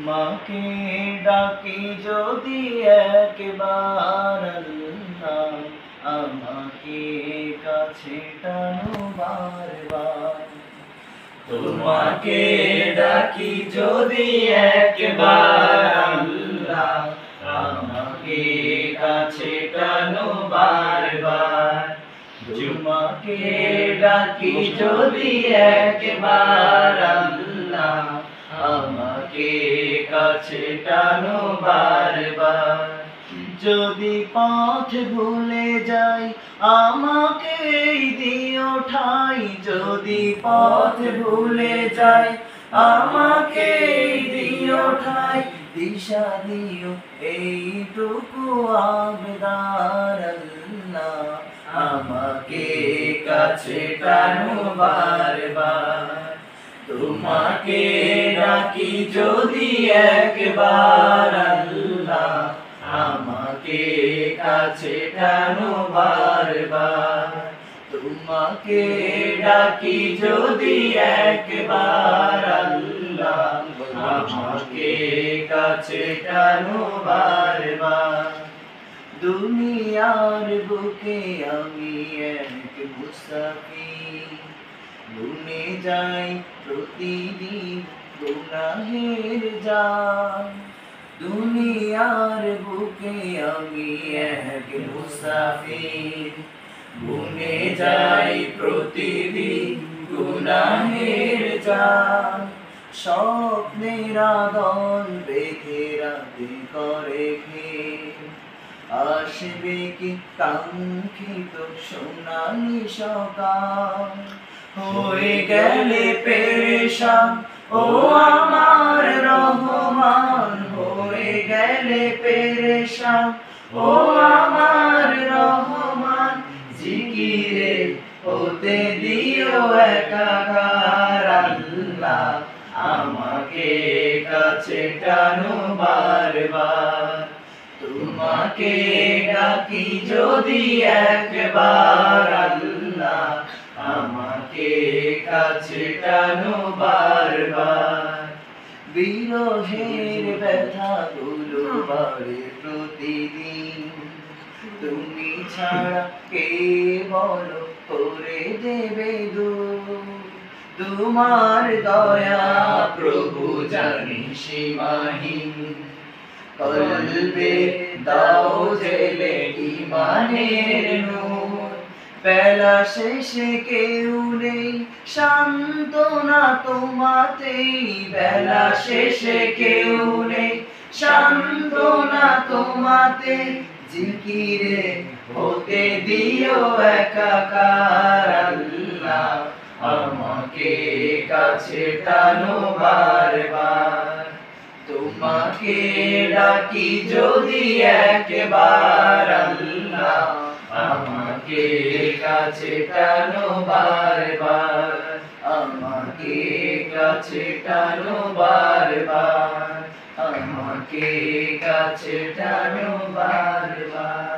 তোমাকে ডাকি যদি একবার আল্লাহ, আমাকে কাছে টানো বারবার। তোমাকে ডাকি যদি একবার আল্লাহ, আমাকে কাছে টানো বারবার। তোমাকে ডাকি যদি একবার আল্লাহ, আমাকে কাছে টানো বারবার। যদি পথ ভুলে যাই আমাকে দিও ঠাই, যদি পথ ভুলে যাই আমাকে দিও ঠাই। দিশা দিও এইটুকু আবেদন আল্লাহ, আমাকে কাছে টানো বারবার। তোমাকে ডাকি যদি একবার আল্লাহ, আমাকে কাছে টানো বারবার। তোমাকে ডাকি যদি একবার আল্লাহ, আমাকে কাছে টানো বারবার। দুনিয়ার বুকে আমি এক মুসাফির, ভুলে যাই প্রতিদিন গুনাহের জাল। দুনিয়ার বুকে আমি এক মুসাফির, ভুলে যাই প্রতিদিন গুনাহের জাল। স্বপ্নের আদল বেঁধে রাতে করে ঘের, আসবে কি কাঙ্ক্ষিত সোনালি সকাল। হয়ে গেলে পেরেশান ও আমার রহমান, হয়ে গেলে পেরেশান ও আমার রহমান। জিকিরে হতে দিও একাকার আল্লাহ, আমাকে কাছে টানো বারবার। তোমাকে ডাকি যদি একবার আল্লাহ, আমাকে কাছে টানো বারবার। বিরহের ব্যথাগুলো বাড়ে প্রতিদিন, তুমি ছাড়া কে বলো করে দেবে দূর। তোমার দয়া প্রভু জানি সীমাহীন, কলবে দাও জেলে ঈমানের নূর। বেলা শেষে কেউ নেই সান্ত্বনা তোমাতেই, বেলা শেষে কেউ নেই সান্ত্বনা তোমাতে। জিকিরে হতে দিও একাকার আল্লাহ, আমাকে কাছে টানো বারবার। তোমাকে ডাকি যদি একবার আল্লাহ, আমাকে কাছে টানো বারবার। আমাকে কাছে টানো বারবার, আমাকে কাছে টানো বারবার।